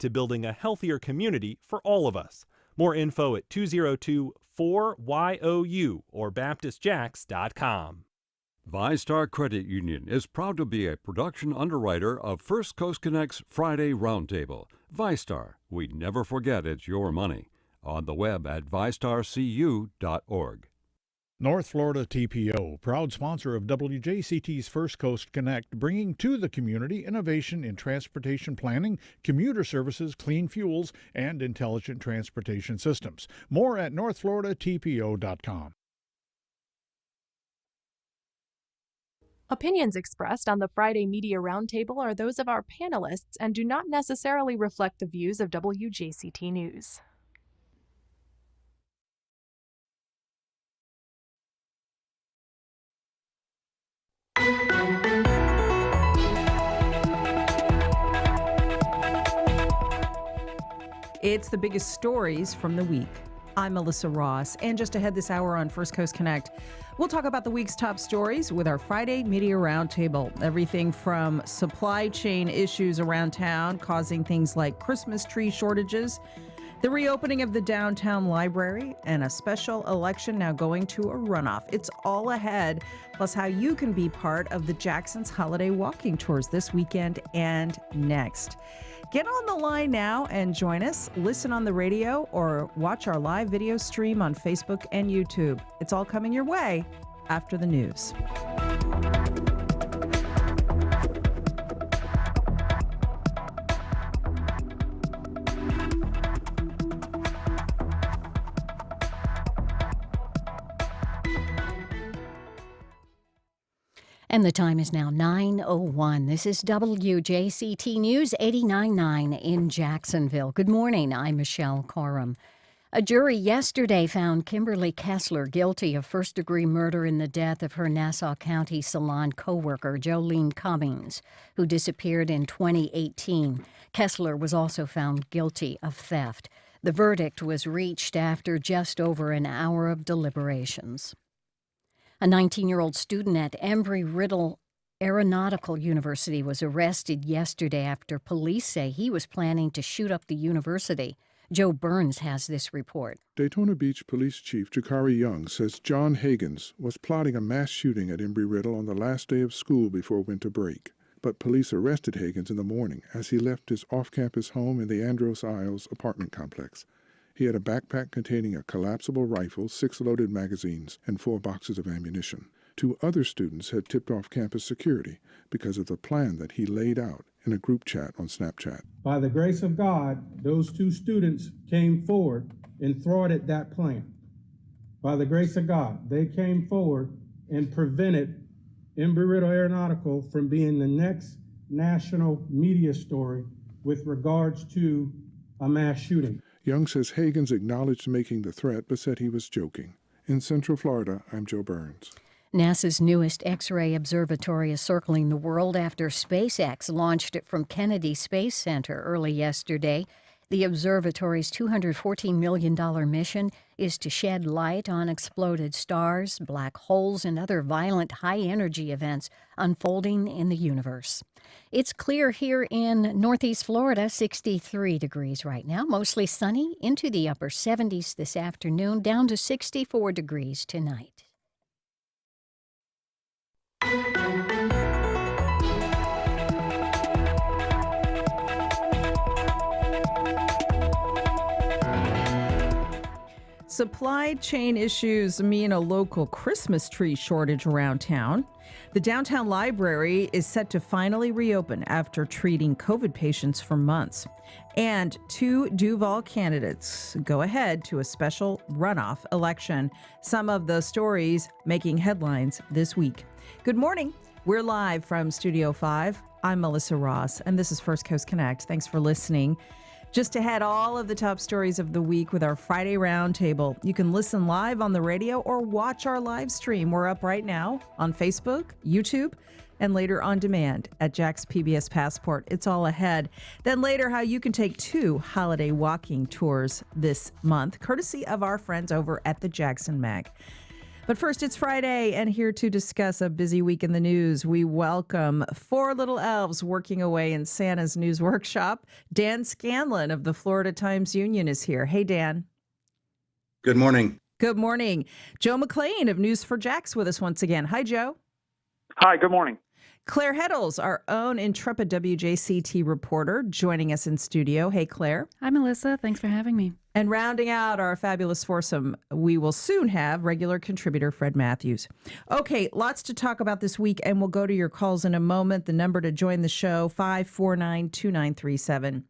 to building a healthier community for all of us. More info at 202-4YOU or BaptistJax.com. ViStar Credit Union is proud to be a production underwriter of First Coast Connect's Friday Roundtable. ViStar, we never forget it's your money. On the web at vistarcu.org. North Florida TPO, proud sponsor of WJCT's First Coast Connect, bringing to the community innovation in transportation planning, commuter services, clean fuels, and intelligent transportation systems. More at northfloridatpo.com. Opinions expressed on the Friday Media Roundtable are those of our panelists and do not necessarily reflect the views of WJCT News. It's the biggest stories from the week. I'm Melissa Ross, and just ahead this hour on First Coast Connect, we'll talk about the week's top stories with our Friday Media Roundtable. Everything from supply chain issues around town causing things like Christmas tree shortages, the reopening of the downtown library, and a special election now going to a runoff. It's all ahead, plus how you can be part of the Jackson's holiday walking tours this weekend and next. Get on the line now and join us. Listen on the radio or watch our live video stream on Facebook and YouTube. It's all coming your way after the news. And the time is now 9:01. This is WJCT News 89.9 in Jacksonville. Good morning. I'm Michelle Coram. A jury yesterday found Kimberly Kessler guilty of first-degree murder in the death of her Nassau County salon co-worker, Jolene Cummings, who disappeared in 2018. Kessler was also found guilty of theft. The verdict was reached after just over an hour of deliberations. A 19-year-old student at Embry-Riddle Aeronautical University was arrested yesterday after police say he was planning to shoot up the university. Joe Burns has this report. Daytona Beach Police Chief Jakari Young says John Hagans was plotting a mass shooting at Embry-Riddle on the last day of school before winter break. But police arrested Hagans in the morning as he left his off-campus home in the Andros Isles apartment complex. He had a backpack containing a collapsible rifle, 6 loaded magazines, and 4 boxes of ammunition. 2 other students had tipped off campus security because of the plan that he laid out in a group chat on Snapchat. By the grace of God, those 2 students came forward and thwarted that plan. By the grace of God, they came forward and prevented Embry-Riddle Aeronautical from being the next national media story with regards to a mass shooting. Young says Hagans acknowledged making the threat but said he was joking. In Central Florida, I'm Joe Burns. NASA's newest X-ray observatory is circling the world after SpaceX launched it from Kennedy Space Center early yesterday. The observatory's $214 million mission is to shed light on exploded stars, black holes, and other violent high-energy events unfolding in the universe. It's clear here in Northeast Florida, 63 degrees right now, mostly sunny, into the upper 70s this afternoon, down to 64 degrees tonight. Supply chain issues mean a local Christmas tree shortage around town. The downtown library is set to finally reopen after treating COVID patients for months. And 2 Duval candidates go ahead to a special runoff election. Some of the stories making headlines this week. Good morning. We're live from Studio 5. I'm Melissa Ross, and this is First Coast Connect. Thanks for listening. Just ahead, all of the top stories of the week with our Friday Roundtable. You can listen live on the radio or watch our live stream. We're up right now on Facebook, YouTube, and later on demand at Jack's PBS Passport. It's all ahead. Then later, how you can take 2 holiday walking tours this month, courtesy of our friends over at the Jackson Mag. But first, it's Friday, and here to discuss a busy week in the news, we welcome four little elves working away in Santa's news workshop. Dan Scanlon of the Florida Times-Union is here. Hey, Dan. Good morning. Good morning. Joe McLean of News4JAX with us once again. Hi, Joe. Hi, good morning. Claire Heddles, our own intrepid WJCT reporter, joining us in studio. Hey, Claire. Hi, Melissa. Thanks for having me. And rounding out our fabulous foursome, we will soon have regular contributor Fred Matthews. Okay, lots to talk about this week, and we'll go to your calls in a moment. The number to join the show, 549-2937.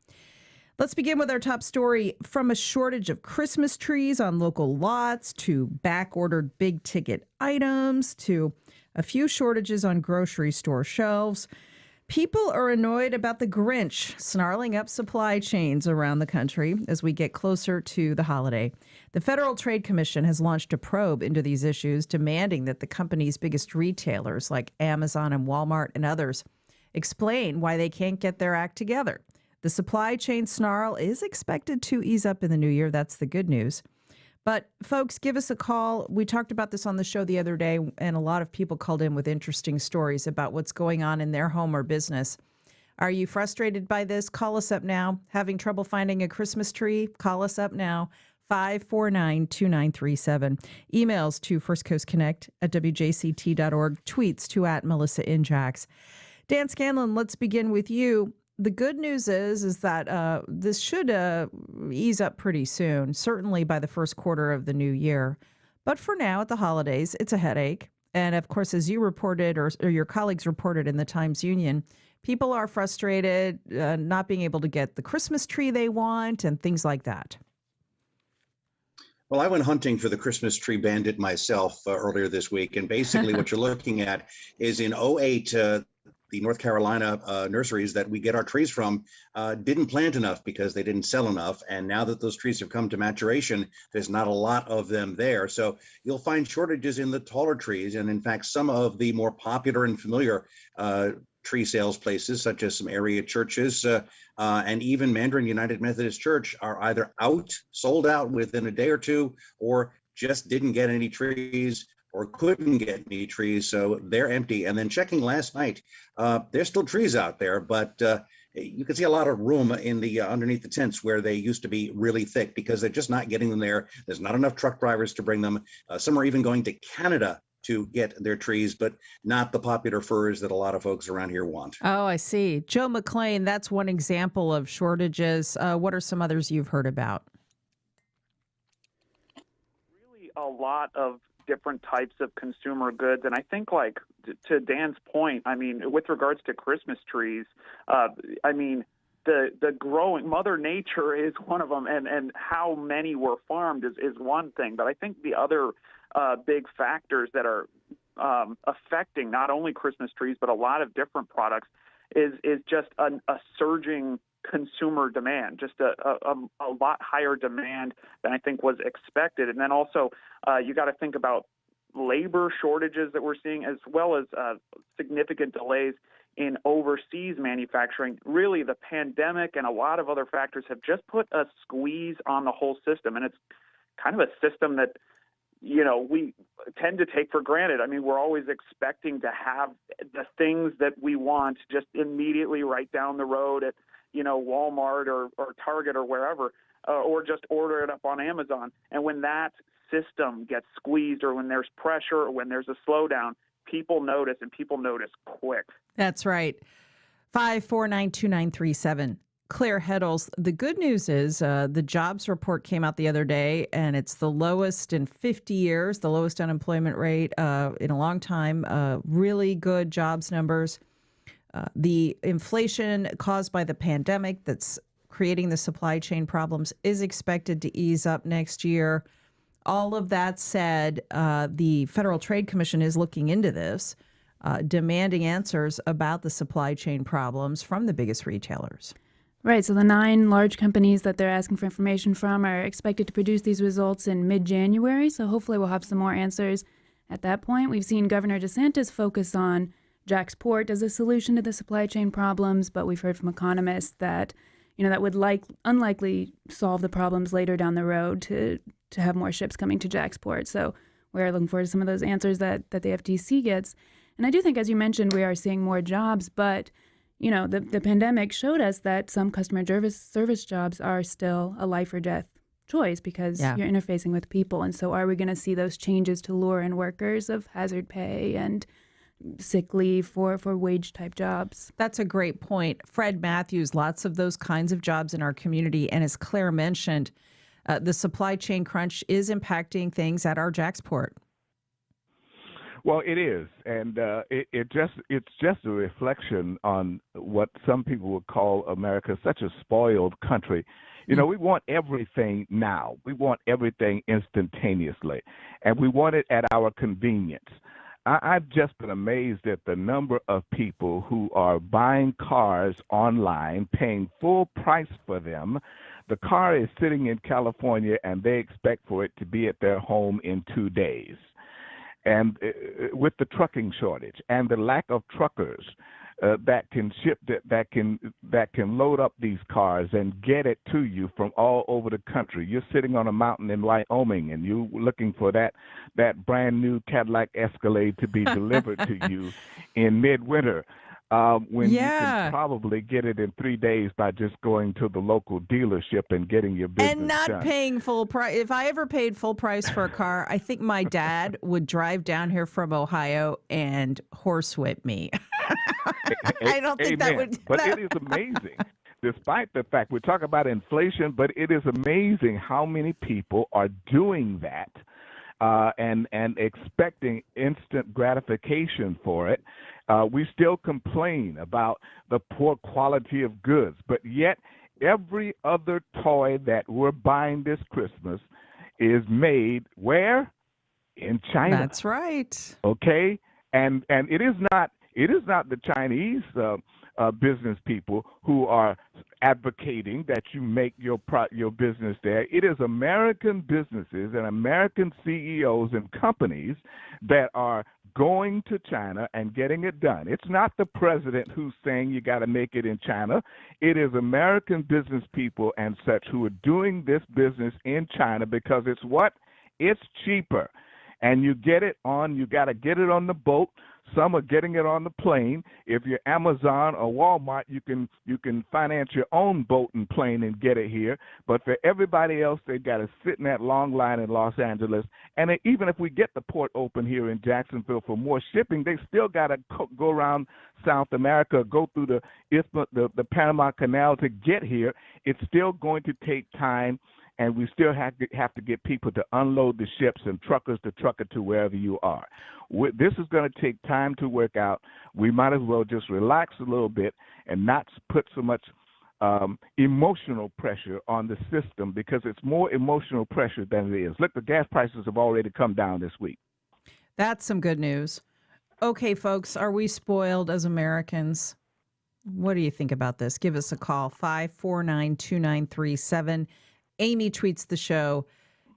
Let's begin with our top story. From a shortage of Christmas trees on local lots to back-ordered big-ticket items to a few shortages on grocery store shelves, people are annoyed about the Grinch snarling up supply chains around the country as we get closer to the holiday. The Federal Trade Commission has launched a probe into these issues, demanding that the company's biggest retailers like Amazon and Walmart and others explain why they can't get their act together. The supply chain snarl is expected to ease up in the new year. That's the good news. But folks, give us a call. We talked about this on the show the other day, and a lot of people called in with interesting stories about what's going on in their home or business. Are you frustrated by this? Call us up now. Having trouble finding a Christmas tree? Call us up now. 549-2937. Emails to firstcoastconnect@wjct.org. Tweets to @MelissaInJax. Dan Scanlon, let's begin with you. The good news is that this should ease up pretty soon, certainly by the first quarter of the new year. But for now, at the holidays, it's a headache. And of course, as you reported or your colleagues reported in the Times-Union, people are frustrated not being able to get the Christmas tree they want and things like that. Well, I went hunting for the Christmas tree bandit myself earlier this week. And basically what you're looking at is in '08, the North Carolina nurseries that we get our trees from didn't plant enough because they didn't sell enough. And now that those trees have come to maturation, there's not a lot of them there. So you'll find shortages in the taller trees. And in fact, some of the more popular and familiar tree sales places, such as some area churches and even Mandarin United Methodist Church, are either sold out within a day or two, or just didn't get any trees or couldn't get any trees, so they're empty. And then checking last night, there's still trees out there, but you can see a lot of room in the underneath the tents where they used to be really thick because they're just not getting them there. There's not enough truck drivers to bring them. Some are even going to Canada to get their trees, but not the popular firs that a lot of folks around here want. Oh, I see. Joe McLean, that's one example of shortages. What are some others you've heard about? Really a lot of different types of consumer goods. And I think, like, to Dan's point, I mean, with regards to Christmas trees, I mean, the growing Mother Nature is one of them, and how many were farmed is one thing. But I think the other big factors that are affecting not only Christmas trees, but a lot of different products is just a surging consumer demand, just a lot higher demand than I think was expected. And then also you got to think about labor shortages that we're seeing, as well as significant delays in overseas manufacturing. Really, the pandemic and a lot of other factors have just put a squeeze on the whole system. And it's kind of a system that, you know, we tend to take for granted. I mean, we're always expecting to have the things that we want just immediately right down the road at, you know, Walmart or Target or wherever, or just order it up on Amazon. And when that system gets squeezed, or when there's pressure, or when there's a slowdown, people notice, and people notice quick. That's right. 549-2937. Claire Heddles, the good news is the jobs report came out the other day, and it's the lowest in 50 years, the lowest unemployment rate in a long time. Really good jobs numbers. The inflation caused by the pandemic that's creating the supply chain problems is expected to ease up next year. All of that said, the Federal Trade Commission is looking into this, demanding answers about the supply chain problems from the biggest retailers. Right. So the 9 large companies that they're asking for information from are expected to produce these results in mid-January. So hopefully we'll have some more answers at that point. We've seen Governor DeSantis focus on Jacksport as a solution to the supply chain problems, but we've heard from economists that, you know, that would unlikely solve the problems later down the road to have more ships coming to Jacksport. So we're looking forward to some of those answers that the FTC gets. And I do think, as you mentioned, we are seeing more jobs, but the pandemic showed us that some customer service jobs are still a life or death choice because you're interfacing with people. And so are we going to see those changes to lure in workers of hazard pay and sick leave for wage type jobs? That's a great point. Fred Matthews, lots of those kinds of jobs in our community. And as Claire mentioned, the supply chain crunch is impacting things at our Jacksport. Well, it is, and it's just a reflection on what some people would call America such a spoiled country. We want everything now. We want everything instantaneously, and we want it at our convenience. I've just been amazed at the number of people who are buying cars online, paying full price for them. The car is sitting in California, and they expect for it to be at their home in 2 days. And with the trucking shortage and the lack of truckers that can ship that can load up these cars and get it to you from all over the country. You're sitting on a mountain in Wyoming and you're looking for that brand new Cadillac Escalade to be delivered to you in midwinter. When you can probably get it in 3 days by just going to the local dealership and getting your business and not done. Paying full price. If I ever paid full price for a car, I think my dad would drive down here from Ohio and horsewhip me. I don't think that would. But it is amazing. Despite the fact we talk about inflation, but it is amazing how many people are doing that and expecting instant gratification for it. We still complain about the poor quality of goods, but yet every other toy that we're buying this Christmas is made where? In China. That's right. Okay, and it is not the Chinese business people who are advocating that you make your business there. It is American businesses and American CEOs and companies that are going to China and getting it done. It's not the president who's saying you got to make it in China. It is American business people and such who are doing this business in China because it's what? It's cheaper. And you got to get it on the boat. Some are getting it on the plane. If you're Amazon or Walmart, you can finance your own boat and plane and get it here. But for everybody else, they've got to sit in that long line in Los Angeles. And even if we get the port open here in Jacksonville for more shipping, they still got to go around South America, go through the Panama Canal to get here. It's still going to take time. And we still have to get people to unload the ships and truckers to truck it to wherever you are. This is going to take time to work out. We might as well just relax a little bit and not put so much emotional pressure on the system because it's more emotional pressure than it is. Look, the gas prices have already come down this week. That's some good news. Okay, folks, are we spoiled as Americans? What do you think about this? Give us a call, 549-2937. Amy tweets the show,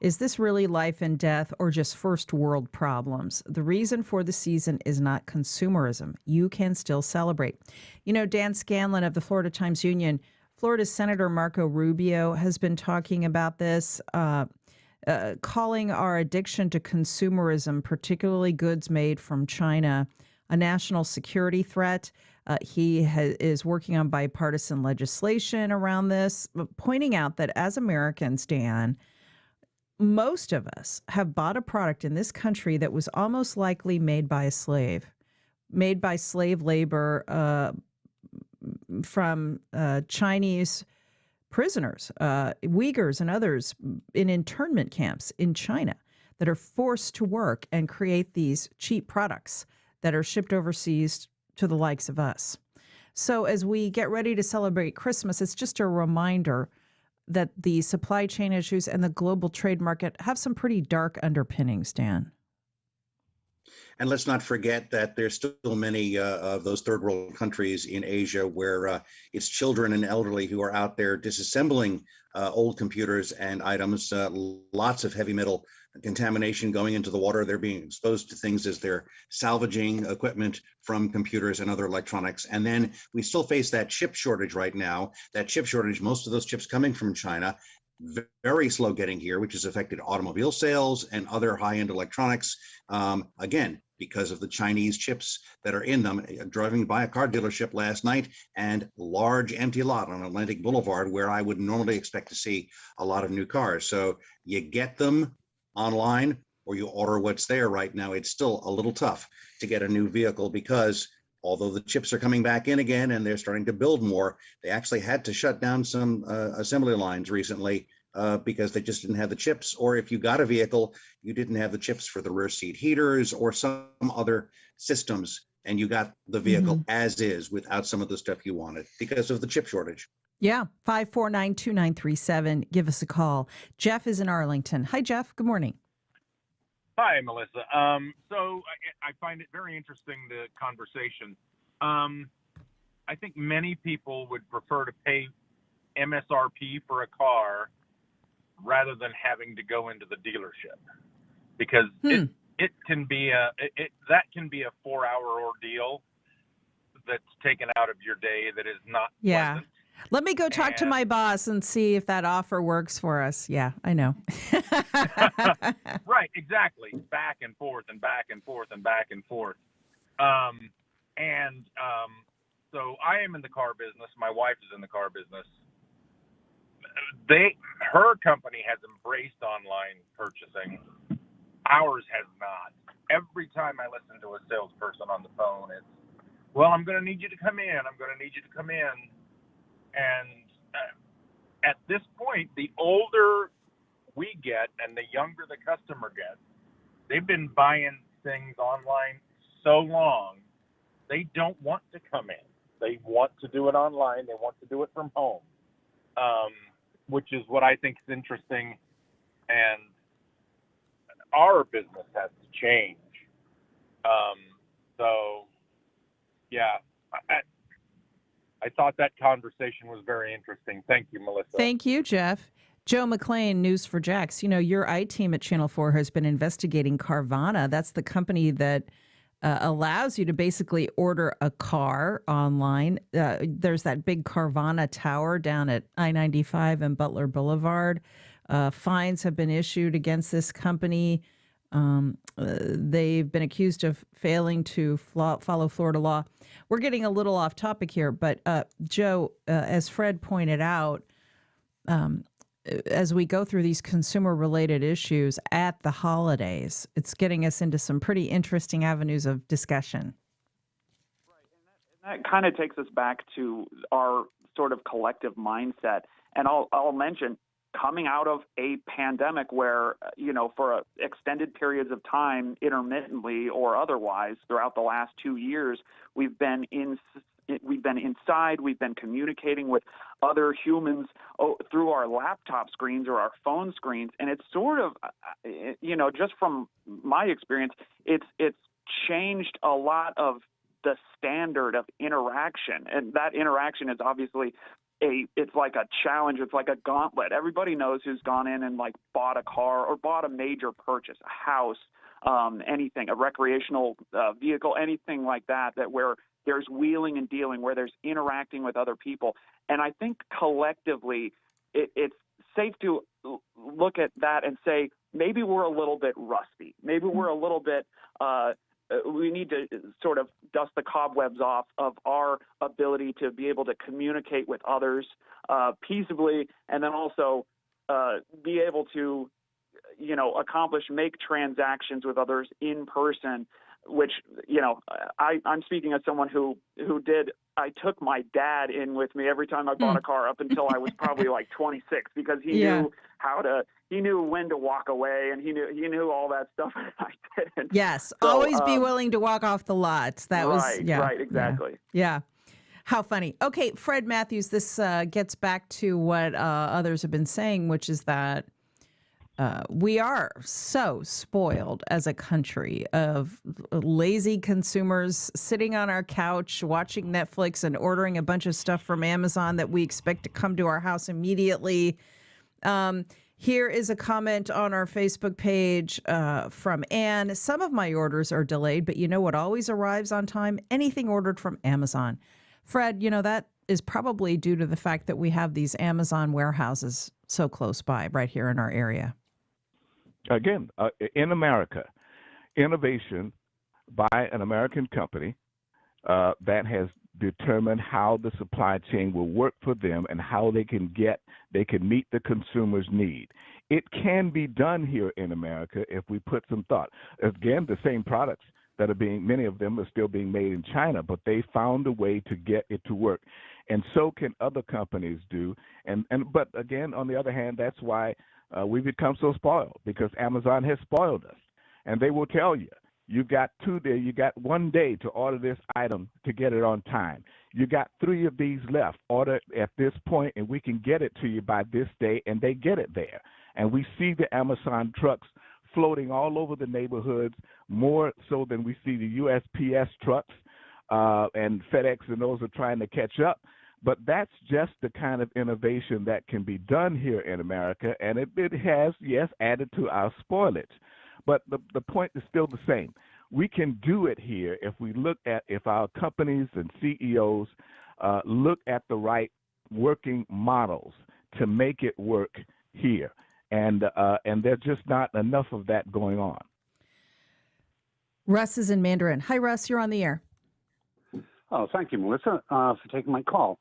is this really life and death or just first world problems? The reason for the season is not consumerism. You can still celebrate. Dan Scanlon of the Florida Times-Union, Florida Senator Marco Rubio has been talking about this, calling our addiction to consumerism, particularly goods made from China, a national security threat. He is working on bipartisan legislation around this, pointing out that as Americans, Dan, most of us have bought a product in this country that was almost likely made by a slave, made by slave labor from Chinese prisoners, Uyghurs and others in internment camps in China that are forced to work and create these cheap products that are shipped overseas to the likes of us. So as we get ready to celebrate Christmas, it's just a reminder that the supply chain issues and the global trade market have some pretty dark underpinnings, Dan. And let's not forget that there's still many of those third world countries in Asia where it's children and elderly who are out there disassembling old computers and items, lots of heavy metal contamination going into the water. They're being exposed to things as they're salvaging equipment from computers and other electronics. And then we still face that chip shortage right now, most of those chips coming from China. very slow getting here, which has affected automobile sales and other high-end electronics. Again, because of the Chinese chips that are in them. Driving by a car dealership last night and large empty lot on Atlantic Boulevard, where I would normally expect to see a lot of new cars. So you get them online or you order what's there right now. It's still a little tough to get a new vehicle because although the chips are coming back in again and they're starting to build more, they actually had to shut down some assembly lines recently because they just didn't have the chips. Or if you got a vehicle, you didn't have the chips for the rear seat heaters or some other systems, and you got the vehicle as is without some of the stuff you wanted because of the chip shortage. Yeah, 549-2937. Give us a call. Jeff is in Arlington. Hi, Jeff. Good morning. Hi, Melissa. So I find it very interesting, the conversation. I think many people would prefer to pay MSRP for a car rather than having to go into the dealership, because it can be that can be a 4-hour ordeal that's taken out of your day that is not pleasant. Let me go talk to my boss and see if that offer works for us. Yeah, I know. Right, exactly. Back and forth and back and forth and back and forth. So I am in the car business. My wife is in the car business. Her company has embraced online purchasing. Ours has not. Every time I listen to a salesperson on the phone, it's, well, I'm going to need you to come in. I'm going to need you to come in. And at this point, the older we get and the younger the customer gets, they've been buying things online so long, they don't want to come in. They want to do it online. They want to do it from home, which is what I think is interesting. And our business has to change. I thought that conversation was very interesting. Thank you, Melissa. Thank you, Jeff. Joe McLean, News for Jax. You know, your I-team at Channel 4 has been investigating Carvana. That's the company that allows you to basically order a car online. There's that big Carvana tower down at I-95 and Butler Boulevard. Fines have been issued against this company. They've been accused of failing to follow Florida law. We're getting a little off topic here, but Joe, as Fred pointed out, as we go through these consumer-related issues at the holidays, it's getting us into some pretty interesting avenues of discussion. Right, and that kind of takes us back to our sort of collective mindset. And I'll mention, coming out of a pandemic where, for extended periods of time, intermittently or otherwise, throughout the last 2 years, we've been inside, we've been communicating with other humans through our laptop screens or our phone screens. And it's sort of, just from my experience, it's changed a lot of the standard of interaction. And that interaction is obviously it's like a challenge. It's like a gauntlet. Everybody knows who's gone in and bought a car or bought a major purchase, a house, anything, a recreational vehicle, anything like that where there's wheeling and dealing, where there's interacting with other people. And I think collectively it's safe to look at that and say, maybe we're a little bit rusty. Maybe we're a little bit we need to sort of dust the cobwebs off of our ability to be able to communicate with others peaceably, and then also be able to, make transactions with others in person, which, I'm speaking as someone who I took my dad in with me every time I bought a car up until I was probably 26, because he knew when to walk away, and he knew all that stuff. I didn't. Yes. So, always be willing to walk off the lot. Right, exactly. Yeah. How funny. Okay, Fred Matthews, this gets back to what others have been saying, which is that we are so spoiled as a country of lazy consumers sitting on our couch, watching Netflix and ordering a bunch of stuff from Amazon that we expect to come to our house immediately. Here is a comment on our Facebook page from Ann. Some of my orders are delayed, but you know what always arrives on time? Anything ordered from Amazon. Fred, that is probably due to the fact that we have these Amazon warehouses so close by right here in our area. Again, in America, innovation by an American company that has determined how the supply chain will work for them and how they can meet the consumer's need. It can be done here in America if we put some thought. Again, the same products that are many of them are still being made in China, but they found a way to get it to work. And so can other companies do. But again, on the other hand, that's why we become so spoiled, because Amazon has spoiled us. And they will tell you, you got 1 day to order this item to get it on time. You got 3 of these left. Order at this point, and we can get it to you by this day, and they get it there. And we see the Amazon trucks floating all over the neighborhoods, more so than we see the USPS trucks, and FedEx, and those are trying to catch up. But that's just the kind of innovation that can be done here in America, and it has, yes, added to our spoilage. But the point is still the same. We can do it here if our companies and CEOs look at the right working models to make it work here. And there's just not enough of that going on. Russ is in Mandarin. Hi, Russ. You're on the air. Oh, thank you, Melissa, for taking my call.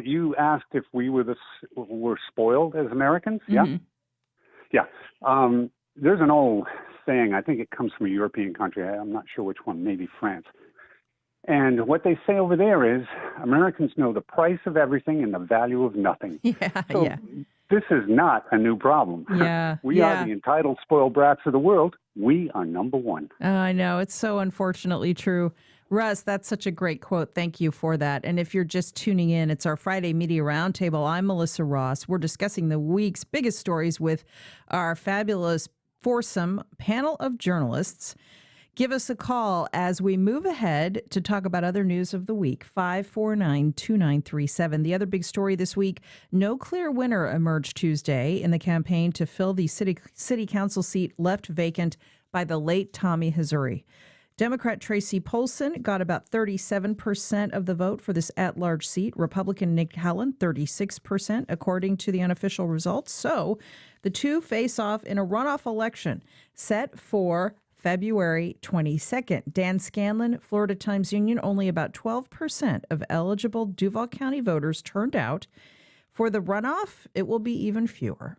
You asked if we were spoiled as Americans. Mm-hmm. Yeah. There's an old saying. I think it comes from a European country. I'm not sure which one. Maybe France. And what they say over there is Americans know the price of everything and the value of nothing. So this is not a new problem. We are the entitled, spoiled brats of the world. We are number one. Oh, I know. It's so unfortunately true. Russ, that's such a great quote. Thank you for that. And if you're just tuning in, it's our Friday Media Roundtable. I'm Melissa Ross. We're discussing the week's biggest stories with our fabulous foursome panel of journalists. Give us a call as we move ahead to talk about other news of the week. 549-2937. The other big story this week, no clear winner emerged Tuesday in the campaign to fill the city council seat left vacant by the late Tommy Hazouri. Democrat Tracy Polson got about 37% of the vote for this at-large seat. Republican Nick Hallen, 36%, according to the unofficial results. So the two face off in a runoff election set for February 22nd. Dan Scanlon, Florida Times-Union, only about 12% of eligible Duval County voters turned out. For the runoff, it will be even fewer.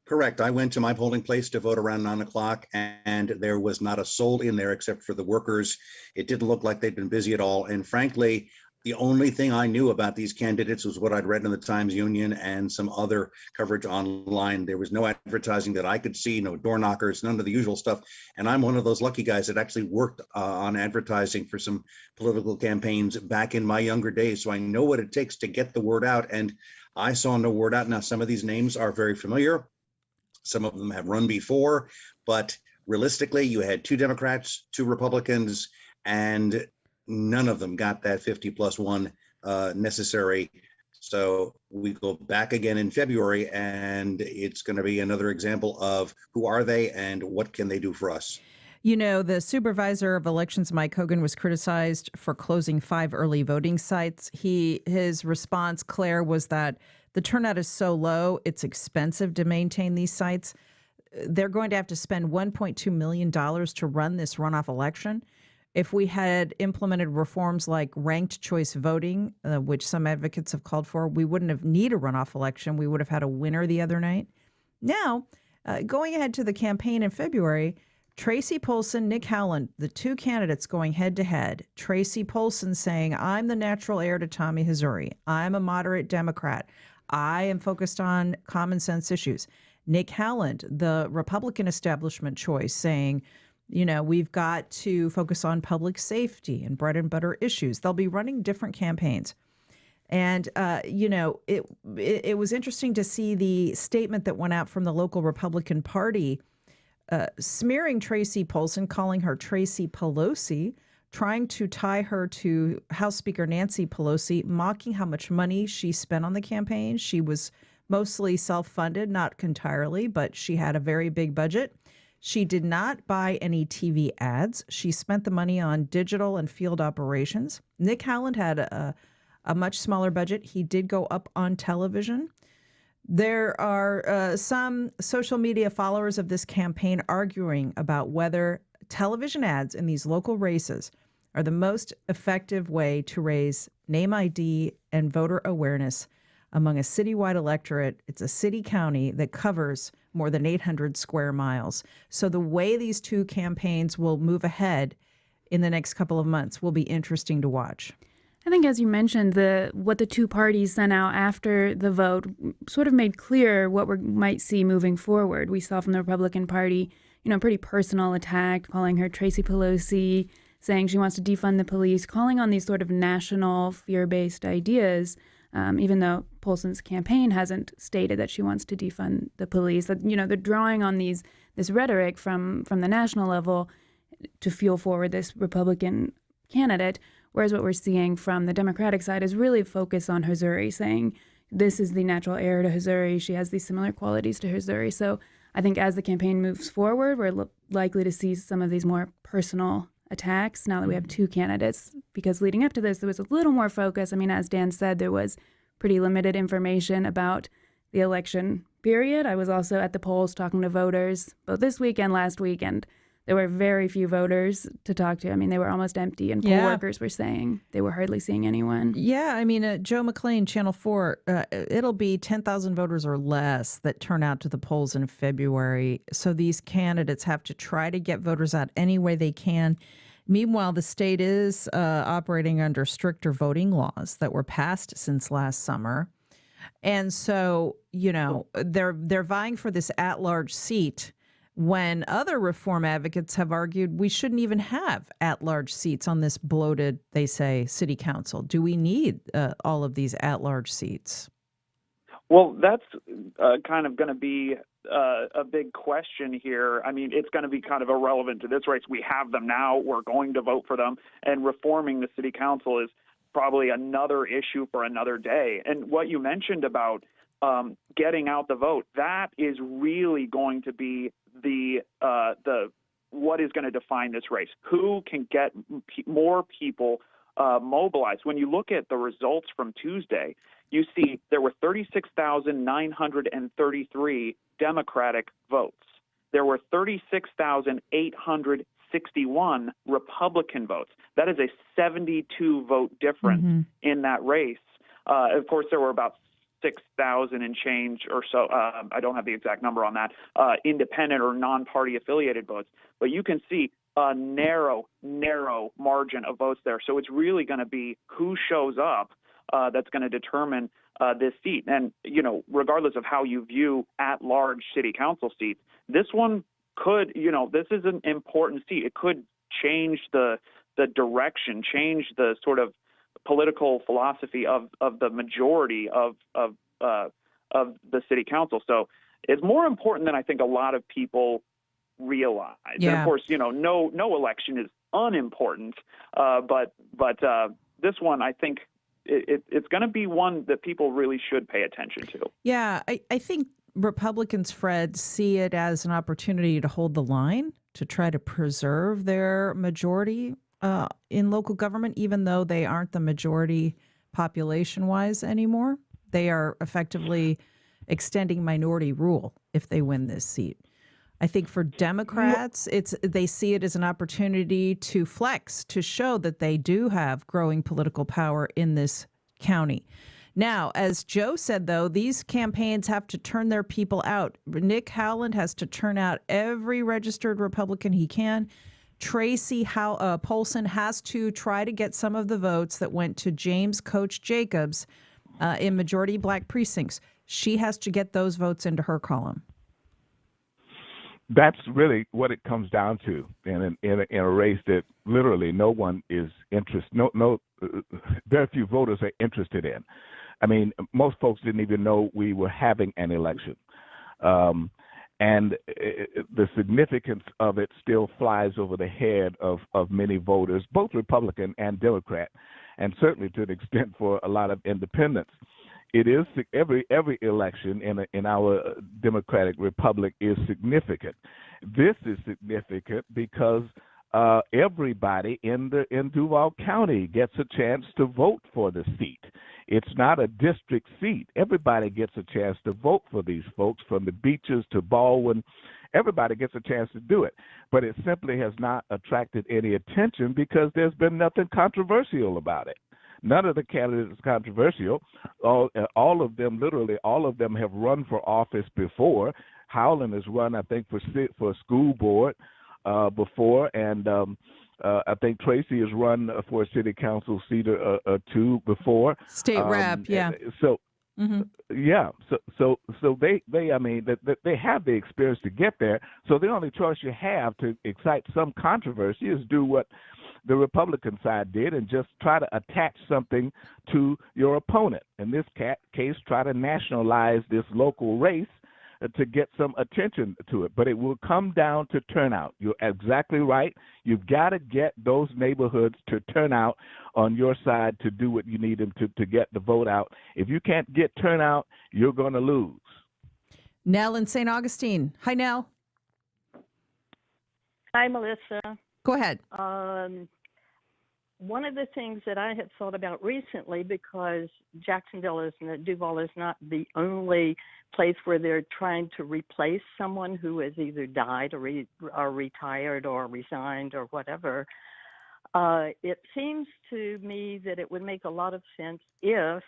Correct. I went to my polling place to vote around 9 o'clock, and there was not a soul in there except for the workers. It didn't look like they'd been busy at all. And frankly, the only thing I knew about these candidates was what I'd read in the Times-Union and some other coverage online. There was no advertising that I could see, no door knockers, none of the usual stuff. And I'm one of those lucky guys that actually worked on advertising for some political campaigns back in my younger days. So I know what it takes to get the word out. And I saw no word out. Now, some of these names are very familiar. Some of them have run before, but realistically, you had 2 Democrats, 2 Republicans, and none of them got that 50+1 necessary. So we go back again in February, and it's going to be another example of who are they and what can they do for us. You know, the supervisor of elections, Mike Hogan, was criticized for closing 5 early voting sites. His response, Claire, was that the turnout is so low, it's expensive to maintain these sites. They're going to have to spend $1.2 million to run this runoff election. If we had implemented reforms like ranked choice voting, which some advocates have called for, we wouldn't have need a runoff election. We would have had a winner the other night. Now, going ahead to the campaign in February, Tracy Polson, Nick Howland, the 2 candidates going head-to-head. Tracy Polson saying, I'm the natural heir to Tommy Hazouri. I'm a moderate Democrat. I am focused on common sense issues. Nick Howland, the Republican establishment choice, saying, you know, we've got to focus on public safety and bread and butter issues. They'll be running different campaigns. And, you know, it was interesting to see the statement that went out from the local Republican Party smearing Tracy Polson, calling her Tracy Pelosi, trying to tie her to House Speaker Nancy Pelosi, mocking how much money she spent on the campaign. She was mostly self-funded, not entirely, but she had a very big budget. She did not buy any TV ads. She spent the money on digital and field operations. Nick Howland had a a much smaller budget. He did go up on television. There are some social media followers of this campaign arguing about whether television ads in these local races are the most effective way to raise name ID and voter awareness among a citywide electorate. It's a city-county that covers more than 800 square miles. So the way these two campaigns will move ahead in the next couple of months will be interesting to watch. I think, as you mentioned, what the two parties sent out after the vote sort of made clear what we might see moving forward. We saw from the Republican Party, a pretty personal attack, calling her Tracy Pelosi, saying she wants to defund the police, calling on these sort of national fear-based ideas, even though Polson's campaign hasn't stated that she wants to defund the police. That, they're drawing on this rhetoric from the national level to fuel forward this Republican candidate. Whereas what we're seeing from the Democratic side is really focus on Missouri, saying this is the natural heir to Missouri. She has these similar qualities to Missouri. So I think as the campaign moves forward, we're likely to see some of these more personal attacks now that we have two candidates, because leading up to this, there was a little more focus. I mean, as Dan said, there was pretty limited information about the election period. I was also at the polls talking to voters both this week and last week, and there were very few voters to talk to. I mean, they were almost empty, and poll workers were saying they were hardly seeing anyone. Yeah, I mean, Joe McClain, Channel 4, it'll be 10,000 voters or less that turn out to the polls in February. So these candidates have to try to get voters out any way they can. Meanwhile, the state is operating under stricter voting laws that were passed since last summer. And so, they're vying for this at-large seat when other reform advocates have argued we shouldn't even have at-large seats on this bloated, they say, city council. Do we need all of these at-large seats? Well, that's kind of going to be a big question here. I mean, it's going to be kind of irrelevant to this race. We have them now. We're going to vote for them. And reforming the city council is probably another issue for another day. And what you mentioned about getting out the vote, that is really going to be the what is going to define this race. Who can get more people mobilized? When you look at the results from Tuesday, you see there were 36,933 Democratic votes. There were 36,861 Republican votes. That is a 72 vote difference in that race. Of course, there were about 6,000 and change or so, I don't have the exact number on that, independent or non-party affiliated votes. But you can see a narrow margin of votes there. So it's really going to be who shows up that's going to determine this seat. And, regardless of how you view at-large city council seats, this one could, this is an important seat. It could change the direction, change the sort of political philosophy of the majority of the city council. So it's more important than I think a lot of people realize. Yeah. And of course, no election is unimportant, but this one, I think it's going to be one that people really should pay attention to. Yeah, I think Republicans, Fred, see it as an opportunity to hold the line, to try to preserve their majority in local government, even though they aren't the majority population-wise anymore. They are effectively extending minority rule if they win this seat. I think for Democrats, they see it as an opportunity to flex, to show that they do have growing political power in this county. Now, as Joe said, though, these campaigns have to turn their people out. Nick Howland has to turn out every registered Republican he can. Tracy Polson has to try to get some of the votes that went to James Coach Jacobs in majority black precincts. She has to get those votes into her column. That's really what it comes down to in a race that literally no one is interested. Very few voters are interested in. I mean, most folks didn't even know we were having an election. And the significance of it still flies over the head of many voters, both Republican and Democrat, and certainly to an extent for a lot of independents. It is every election in our democratic republic is significant. This is significant because everybody in Duval County gets a chance to vote for the seat. It's not a district seat. Everybody gets a chance to vote for these folks, from the Beaches to Baldwin. Everybody gets a chance to do it. But it simply has not attracted any attention because there's been nothing controversial about it. None of the candidates is controversial. All of them, literally all of them, have run for office before. Howland has run, I think, for school board before, and I think Tracy has run for a city council seat or two before. State rep, yeah. So. Mm-hmm. Yeah, so they I mean they have the experience to get there. So the only choice you have to excite some controversy is do what the Republican side did and just try to attach something to your opponent. In this case, try to nationalize this local race to get some attention to it. But it will come down to turnout. You're exactly right. You've got to get those neighborhoods to turn out on your side to do what you need them to get the vote out. If you can't get turnout, you're going to lose. Nell in St. Augustine. Hi, Nell. Hi, Melissa. Go ahead. One of the things that I have thought about recently, because Duval is not the only place where they're trying to replace someone who has either died or retired or resigned or whatever, it seems to me that it would make a lot of sense if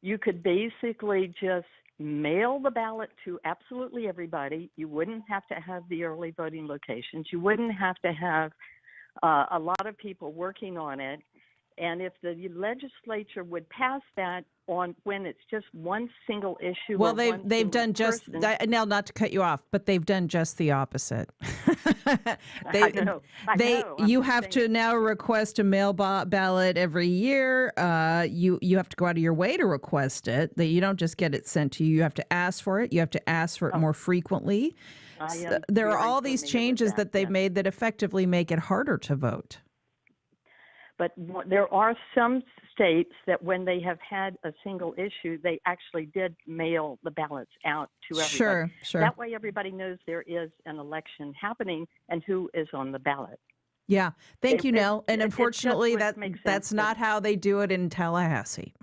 you could basically just mail the ballot to absolutely everybody. You wouldn't have to have the early voting locations. You wouldn't have to have a lot of people working on it. And if the legislature would pass that on when it's just one single issue. Well, they've done just, Nell, not to cut you off, but they've done just the opposite. I know. You have to now request a mail ballot every year. You have to go out of your way to request it. That you don't just get it sent to you. You have to ask for it. You have to ask for it more frequently. There are all these changes that they've made that effectively make it harder to vote. But there are some states that when they have had a single issue, they actually did mail the ballots out to everybody. Sure. That way everybody knows there is an election happening and who is on the ballot. Yeah. Thank you, Nell. And unfortunately, that's not how they do it in Tallahassee.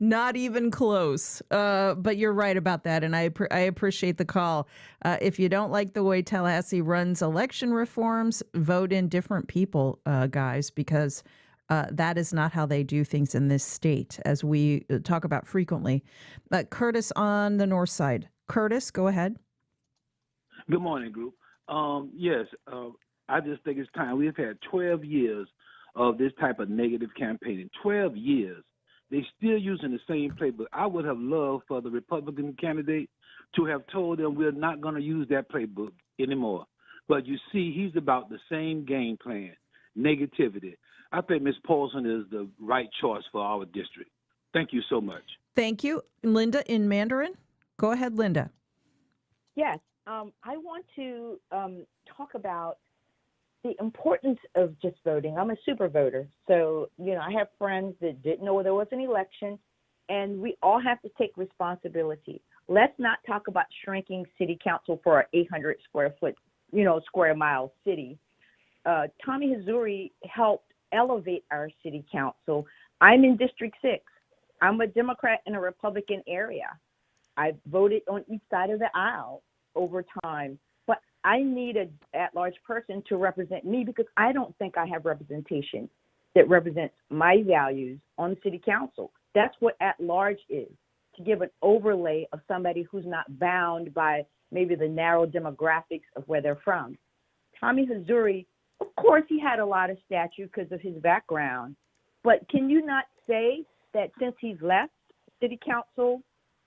Not even close. But you're right about that, and I appreciate the call. If you don't like the way Tallahassee runs election reforms, vote in different people, guys, because that is not how they do things in this state, as we talk about frequently. Curtis on the north side. Curtis, go ahead. Good morning, group. Yes, I just think it's time. We've had 12 years of this type of negative campaigning. 12 years. They're still using the same playbook. I would have loved for the Republican candidate to have told them we're not going to use that playbook anymore. But you see, he's about the same game plan, negativity. I think Ms. Paulson is the right choice for our district. Thank you so much. Thank you. Linda in Mandarin. Go ahead, Linda. Yes. I want to talk about the importance of just voting. I'm a super voter. So, I have friends that didn't know there was an election, and we all have to take responsibility. Let's not talk about shrinking city council for an 800 square mile city. Tommy Hazouri helped elevate our city council. I'm in District 6. I'm a Democrat in a Republican area. I've voted on each side of the aisle over time. But I need an at-large person to represent me because I don't think I have representation that represents my values on the city council. That's what at-large is, to give an overlay of somebody who's not bound by maybe the narrow demographics of where they're from. Tommy Hazouri, of course, he had a lot of stature because of his background. But can you not say that since he's left city council,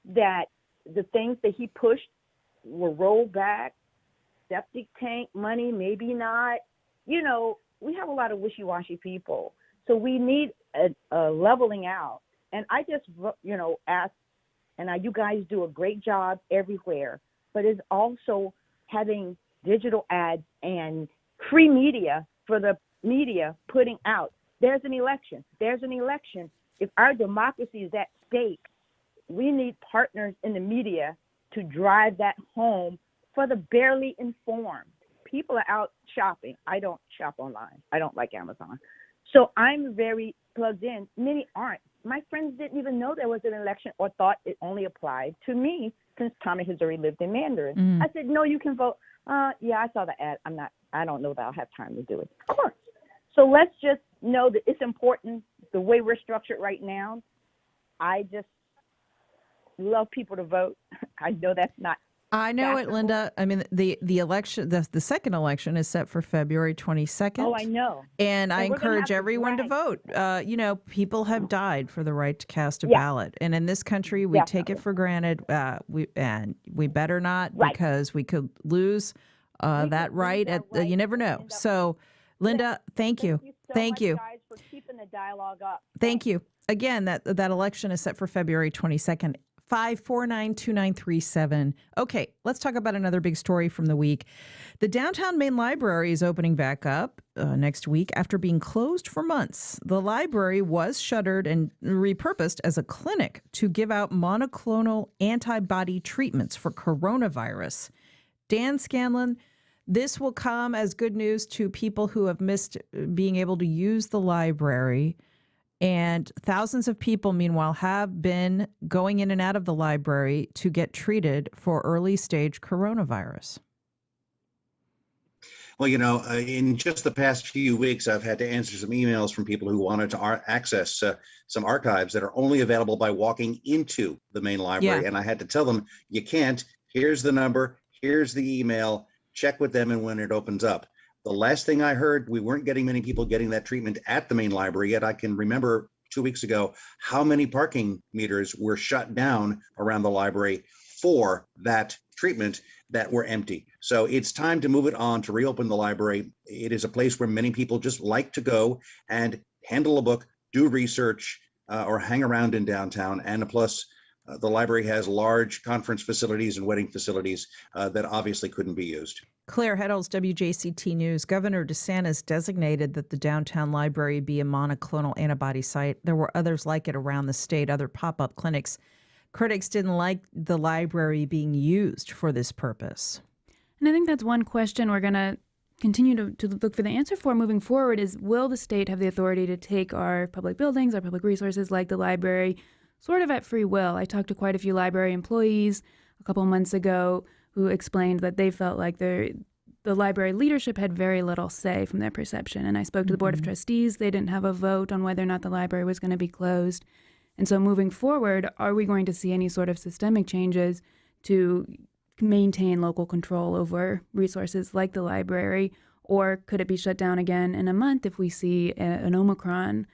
that the things that he pushed were rolled back? Septic tank money, maybe not. We have a lot of wishy-washy people. So we need a leveling out. And I just, ask, and you guys do a great job everywhere, but it's also having digital ads and free media for the media putting out, there's an election. If our democracy is at stake, we need partners in the media to drive that home for the barely informed. people are out shopping. I don't shop online. I don't like Amazon. So I'm very plugged in. Many aren't. My friends didn't even know there was an election or thought it only applied to me since Tommy has already lived in Mandarin. I said, no, you can vote. Yeah, I saw the ad. I don't know that I'll have time to do it. Of course. So let's just know that it's important the way we're structured right now. I just love people to vote. I know that's not. I know it, Linda. I mean, the election, the second election is set for February 22nd. Oh, I know. And I encourage everyone to vote. People have died for the right to cast a ballot. And in this country, we take it for granted. We better not, because we could lose that right. You never know. So, Linda, thank you. Thank you so much, guys, for keeping the dialogue up. Thank you. Again, that election is set for February 22nd. 549-2937. Okay, let's talk about another big story from the week. The downtown main library is opening back up next week after being closed for months. The library was shuttered and repurposed as a clinic to give out monoclonal antibody treatments for coronavirus. Dan Scanlon, this will come as good news to people who have missed being able to use the library. And thousands of people, meanwhile, have been going in and out of the library to get treated for early stage coronavirus. Well, in just the past few weeks, I've had to answer some emails from people who wanted to access some archives that are only available by walking into the main library. And I had to tell them, you can't. Here's the number. Here's the email. Check with them and when it opens up. The last thing I heard, we weren't getting many people getting that treatment at the main library, yet I can remember 2 weeks ago how many parking meters were shut down around the library for that treatment that were empty. So it's time to move it on, to reopen the library. It is a place where many people just like to go and handle a book, do research, or hang around in downtown. And plus, the library has large conference facilities and wedding facilities that obviously couldn't be used. Claire Heddles, WJCT News. Governor DeSantis designated that the downtown library be a monoclonal antibody site. There were others like it around the state, other pop-up clinics. Critics didn't like the library being used for this purpose. And I think that's one question we're going to continue to look for the answer for moving forward is, will the state have the authority to take our public buildings, our public resources like the library, sort of at free will? I talked to quite a few library employees a couple months ago who explained that they felt like the library leadership had very little say from their perception. And I spoke to the Board of Trustees. They didn't have a vote on whether or not the library was going to be closed. And so moving forward, are we going to see any sort of systemic changes to maintain local control over resources like the library? Or could it be shut down again in a month if we see an Omicron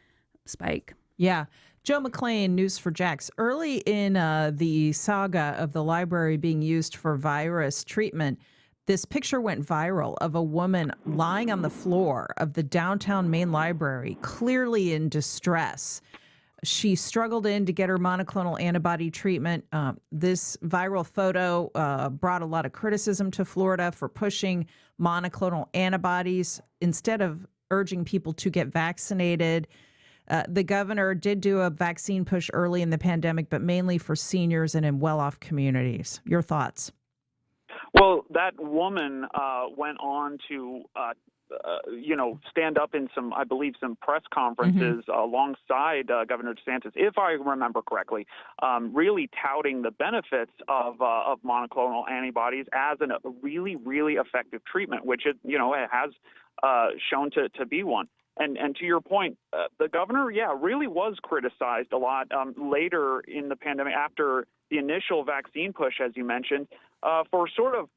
spike? Yeah. Joe McLean, News4Jax. Early in the saga of the library being used for virus treatment, this picture went viral of a woman lying on the floor of the downtown main library, clearly in distress. She struggled in to get her monoclonal antibody treatment. This viral photo brought a lot of criticism to Florida for pushing monoclonal antibodies instead of urging people to get vaccinated. The governor did do a vaccine push early in the pandemic, but mainly for seniors and in well-off communities. Your thoughts? Well, that woman went on to, stand up in some press conferences alongside Governor DeSantis, if I remember correctly, really touting the benefits of monoclonal antibodies as a really, really effective treatment, which it has shown to be one. And to your point, the governor, really was criticized a lot later in the pandemic, after the initial vaccine push, as you mentioned, for sort of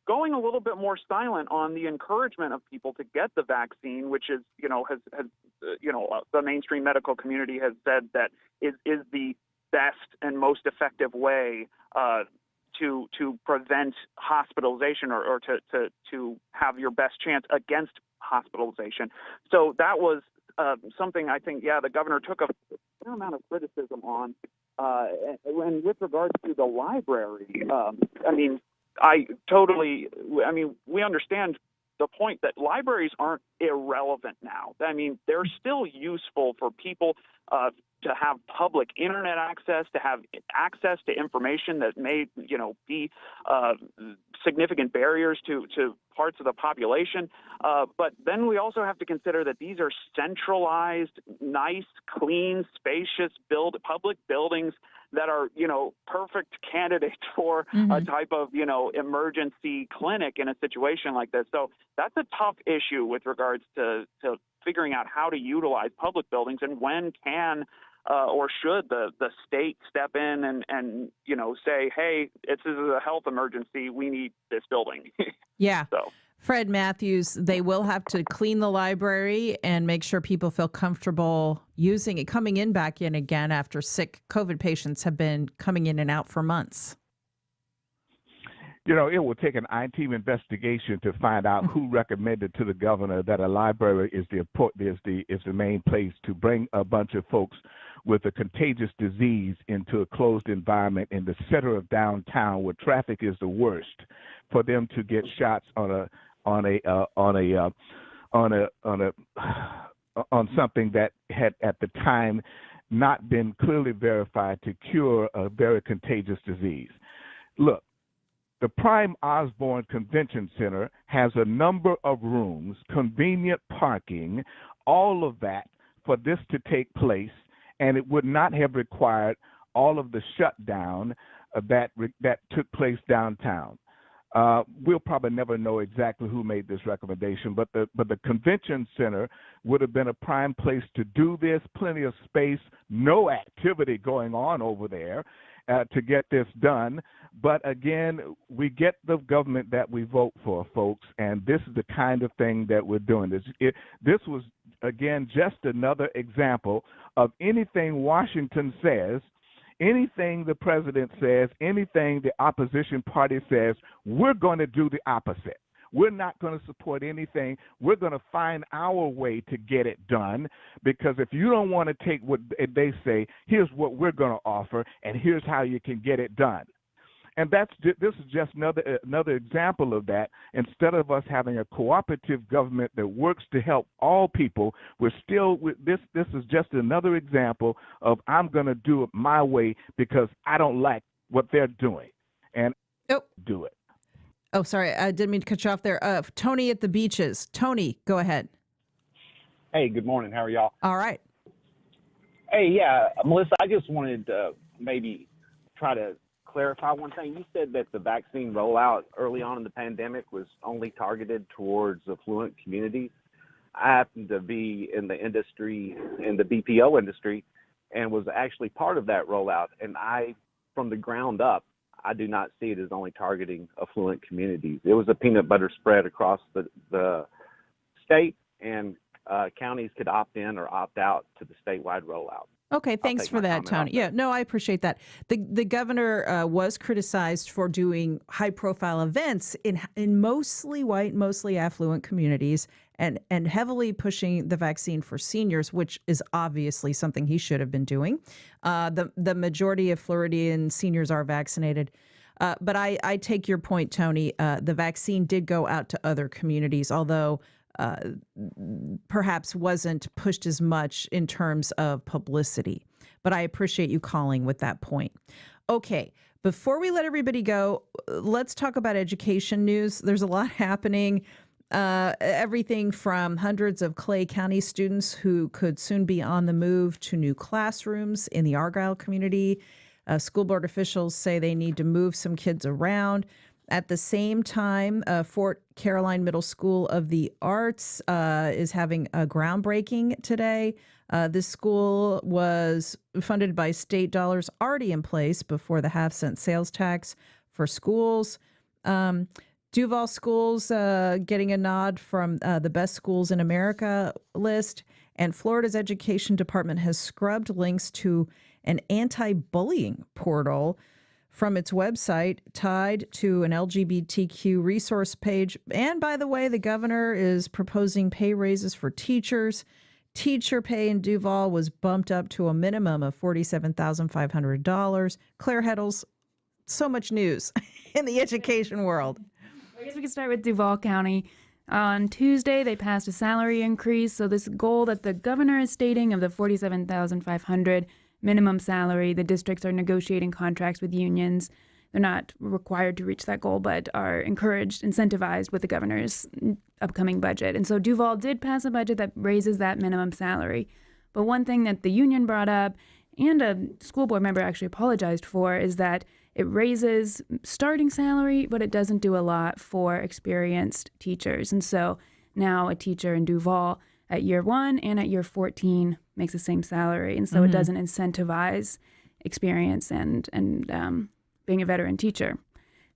going a little bit more silent on the encouragement of people to get the vaccine, which is, the mainstream medical community has said that is the best and most effective way to prevent hospitalization or to have your best chance against hospitalization. So that was something I think, the governor took a fair amount of criticism on. And with regards to the library, we understand the point that libraries aren't irrelevant now. I mean, they're still useful for people to have public internet access, to have access to information that may, be significant barriers to parts of the population. But then we also have to consider that these are centralized, nice, clean, spacious public buildings that are, perfect candidates for a type of, emergency clinic in a situation like this. So that's a tough issue with regards to figuring out how to utilize public buildings and when can or should the state step in and say, hey, this is a health emergency, we need this building. Yeah. So Fred Matthews, they will have to clean the library and make sure people feel comfortable using it, coming back in again after sick COVID patients have been coming in and out for months. It will take an IT investigation to find out who recommended to the governor that a library is the main place to bring a bunch of folks with a contagious disease into a closed environment in the center of downtown where traffic is the worst, for them to get shots on something that had at the time not been clearly verified to cure a very contagious disease. Look, the Prime Osborne Convention Center has a number of rooms, convenient parking, all of that for this to take place, and it would not have required all of the shutdown that took place downtown. We'll probably never know exactly who made this recommendation, but the convention center would have been a prime place to do this. Plenty of space, no activity going on over there to get this done. But again, we get the government that we vote for, folks, and this is the kind of thing that we're doing. This was, again, just another example of anything Washington says, anything the president says, anything the opposition party says, we're going to do the opposite. We're not going to support anything. We're going to find our way to get it done, because if you don't want to take what they say, here's what we're going to offer, and here's how you can get it done. And this is just another example of that. Instead of us having a cooperative government that works to help all people, this is just another example of I'm going to do it my way because I don't like what they're doing, and do it. Oh, sorry, I didn't mean to cut you off there. Tony at the Beaches. Tony, go ahead. Hey, good morning. How are y'all? All right. Hey, yeah, Melissa, I just wanted to maybe try to clarify one thing. You said that the vaccine rollout early on in the pandemic was only targeted towards affluent communities. I happen to be in the industry, in the BPO industry, and was actually part of that rollout. And from the ground up, I do not see it as only targeting affluent communities. It was a peanut butter spread across the state, and counties could opt in or opt out to the statewide rollout. Okay, thanks for that, Tony. Yeah, no, I appreciate that. The governor was criticized for doing high-profile events in mostly white, mostly affluent communities, and heavily pushing the vaccine for seniors, which is obviously something he should have been doing. The majority of Floridian seniors are vaccinated. But I take your point, Tony. The vaccine did go out to other communities, although perhaps wasn't pushed as much in terms of publicity. But I appreciate you calling with that point. Okay, before we let everybody go, let's talk about education news. There's a lot happening. Everything from hundreds of Clay County students who could soon be on the move to new classrooms in the Argyle community. School board officials say they need to move some kids around. At the same time, Fort Caroline Middle School of the Arts is having a groundbreaking today. This school was funded by state dollars already in place before the half-cent sales tax for schools. Duval Schools getting a nod from the Best Schools in America list. And Florida's Education Department has scrubbed links to an anti-bullying portal from its website tied to an LGBTQ resource page. And by the way, the governor is proposing pay raises for teachers. Teacher pay in Duval was bumped up to a minimum of $47,500. Claire Heddles, so much news in the education world. I guess we can start with Duval County. On Tuesday, they passed a salary increase. So this goal that the governor is stating of the $47,500 minimum salary, the districts are negotiating contracts with unions. They're not required to reach that goal, but are encouraged, incentivized with the governor's upcoming budget. And so Duval did pass a budget that raises that minimum salary. But one thing that the union brought up, and a school board member actually apologized for, is that it raises starting salary, but it doesn't do a lot for experienced teachers. And so now a teacher in Duval at year 1 and at year 14 makes the same salary. And so it doesn't incentivize experience and being a veteran teacher.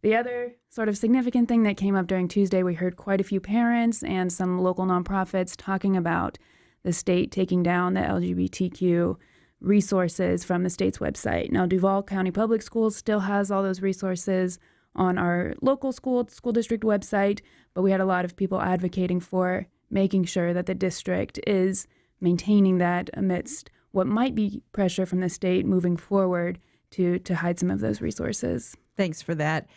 The other sort of significant thing that came up during Tuesday, we heard quite a few parents and some local nonprofits talking about the state taking down the LGBTQ resources from the state's website. Now, Duval County Public Schools still has all those resources on our local school district website, but we had a lot of people advocating for making sure that the district is maintaining that amidst what might be pressure from the state moving forward to hide some of those resources. Thanks for that.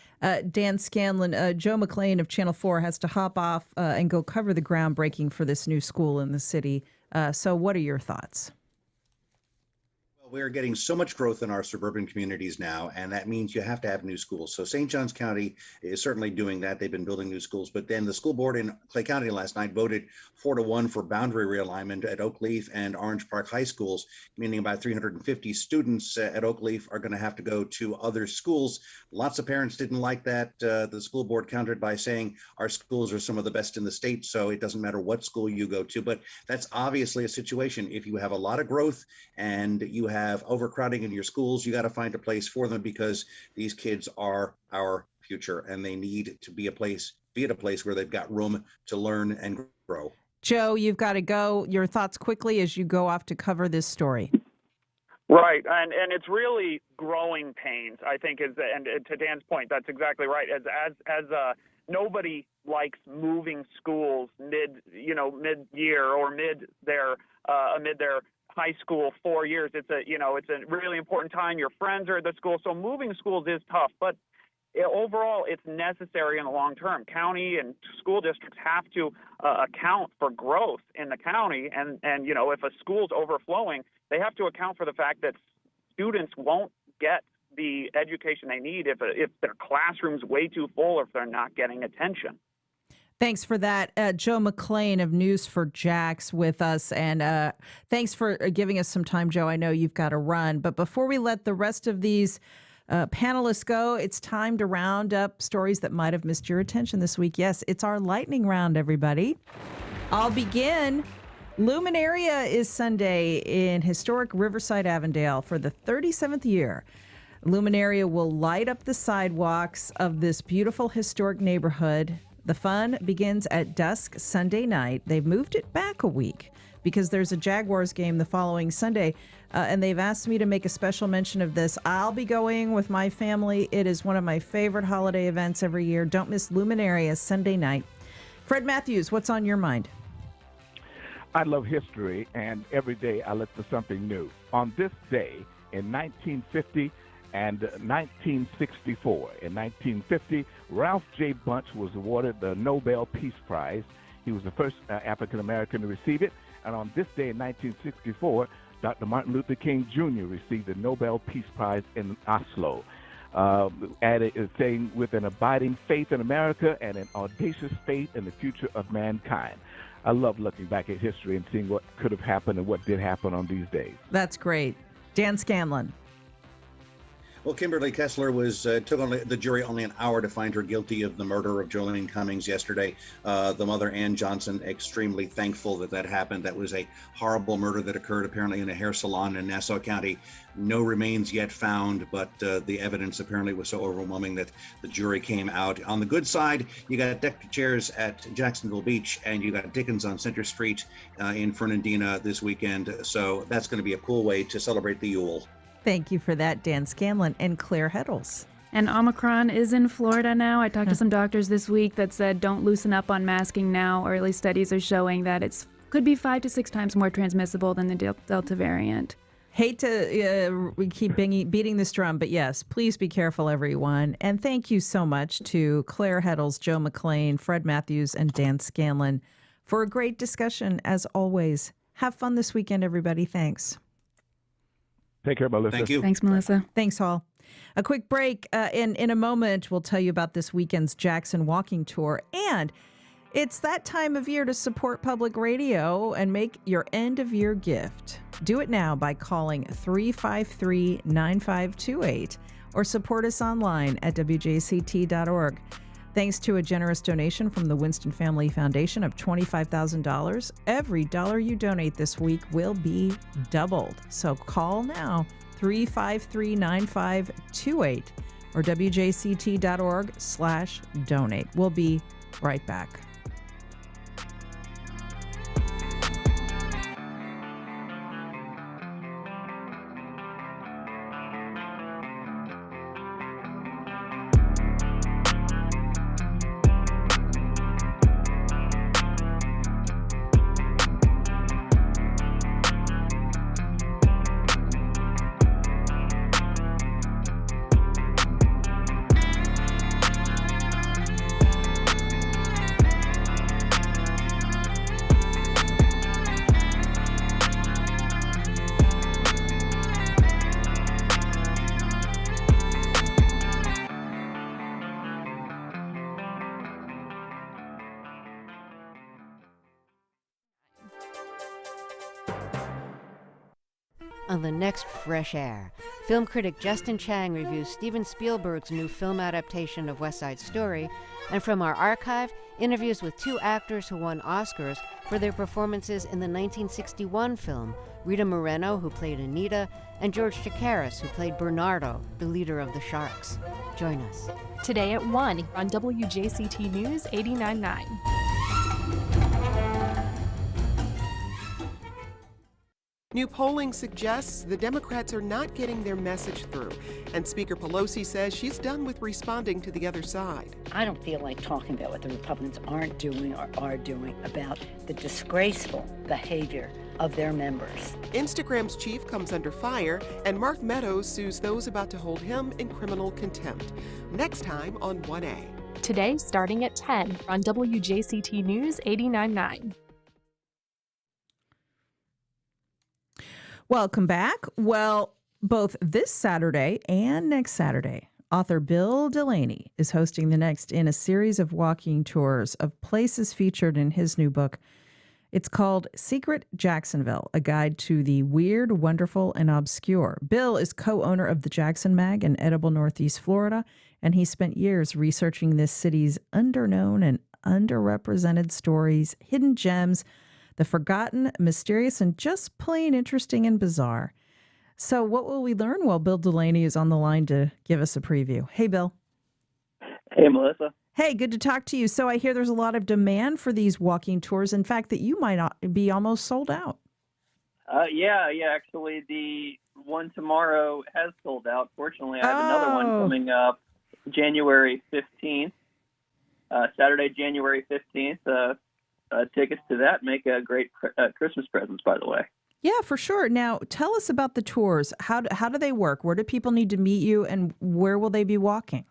Dan Scanlon, Joe McLean of Channel 4 has to hop off and go cover the groundbreaking for this new school in the city. So what are your thoughts? We're getting so much growth in our suburban communities now, and that means you have to have new schools. So St. Johns County is certainly doing that. They've been building new schools, but then the school board in Clay County last night voted 4-1 for boundary realignment at Oakleaf and Orange Park High Schools, meaning about 350 students at Oakleaf are going to have to go to other schools. Lots of parents didn't like that. The school board countered by saying our schools are some of the best in the state, so it doesn't matter what school you go to. But that's obviously a situation. If you have a lot of growth and you have overcrowding in your schools, you got to find a place for them, because these kids are our future and they need to be at a place where they've got room to learn and grow. Joe, you've got to go. Your thoughts quickly as you go off to cover this story. Right, and it's really growing pains, I think, and to Dan's point, that's exactly right. As nobody likes moving schools mid-year or amid their high school 4 years. It's a really important time. Your friends are at the school, so moving schools is tough, but overall it's necessary in the long term. County and school districts have to account for growth in the county, and if a school's overflowing, they have to account for the fact that students won't get the education they need if their classroom's way too full or if they're not getting attention. Thanks for that. Joe McLean of News for Jax with us. And thanks for giving us some time, Joe. I know you've got to run. But before we let the rest of these panelists go, it's time to round up stories that might have missed your attention this week. Yes, it's our lightning round, everybody. I'll begin. Luminaria is Sunday in historic Riverside, Avondale for the 37th year. Luminaria will light up the sidewalks of this beautiful historic neighborhood. The fun begins at dusk Sunday night. They've moved it back a week because there's a Jaguars game the following Sunday, and they've asked me to make a special mention of this. I'll be going with my family. It is one of my favorite holiday events every year. Don't miss Luminaria Sunday night. Fred Matthews, what's on your mind? I love history, and every day I look for something new. On this day in 1950, and 1964. In 1950, Ralph J. Bunche was awarded the Nobel Peace Prize. He was the first African-American to receive it. And on this day in 1964, Dr. Martin Luther King Jr. received the Nobel Peace Prize in Oslo, saying, with an abiding faith in America and an audacious faith in the future of mankind. I love looking back at history and seeing what could have happened and what did happen on these days. That's great. Dan Scanlon. Well, Kimberly Kessler took the jury only an hour to find her guilty of the murder of Jolene Cummings yesterday. The mother, Ann Johnson, extremely thankful that happened. That was a horrible murder that occurred apparently in a hair salon in Nassau County. No remains yet found, but the evidence apparently was so overwhelming that the jury came out. On the good side, you got deck chairs at Jacksonville Beach, and you got Dickens on Center Street in Fernandina this weekend. So that's going to be a cool way to celebrate the Yule. Thank you for that, Dan Scanlon. And Claire Heddles. And Omicron is in Florida now. I talked to some doctors this week that said don't loosen up on masking now. Early studies are showing that it could be 5 to 6 times more transmissible than the Delta variant. Hate to we keep beating this drum, but yes, please be careful, everyone. And thank you so much to Claire Heddles, Joe McLean, Fred Matthews, and Dan Scanlon for a great discussion, as always. Have fun this weekend, everybody. Thanks. Take care, Melissa. Thank you. Thanks, Melissa. Thanks, all. A quick break. In a moment, we'll tell you about this weekend's Jackson Walking Tour. And it's that time of year to support public radio and make your end-of-year gift. Do it now by calling 353-9528 or support us online at wjct.org. Thanks to a generous donation from the Winston Family Foundation of $25,000, every dollar you donate this week will be doubled. So call now, 353-9528 or wjct.org/donate. We'll be right back. On the next Fresh Air, film critic Justin Chang reviews Steven Spielberg's new film adaptation of West Side Story, and from our archive, interviews with two actors who won Oscars for their performances in the 1961 film, Rita Moreno, who played Anita, and George Chakiris, who played Bernardo, the leader of the Sharks. Join us. Today at 1 on WJCT News 89.9. New polling suggests the Democrats are not getting their message through, and Speaker Pelosi says she's done with responding to the other side. I don't feel like talking about what the Republicans aren't doing or are doing about the disgraceful behavior of their members. Instagram's chief comes under fire, and Mark Meadows sues those about to hold him in criminal contempt. Next time on 1A. Today, starting at 10 on WJCT News 89.9. Welcome back. Well, both this Saturday and next Saturday, author Bill Delaney is hosting the next in a series of walking tours of places featured in his new book. It's called Secret Jacksonville, a guide to the weird, wonderful, and obscure. Bill is co-owner of the Jackson Mag in Edible, Northeast Florida, and he spent years researching this city's underknown and underrepresented stories, hidden gems, the forgotten, mysterious, and just plain interesting and bizarre. So what will we learn? Well, Bill Delaney is on the line to give us a preview. Hey, Bill. Hey, Melissa. Hey, good to talk to you. So I hear there's a lot of demand for these walking tours. In fact, that you might not be almost sold out. Yeah. Actually, the one tomorrow has sold out. Fortunately, I have another one coming up January 15th, Saturday, January 15th. Tickets to that make a great Christmas presents, by the way. Yeah, for sure. Now, tell us about the tours. How do they work? Where do people need to meet you, and where will they be walking?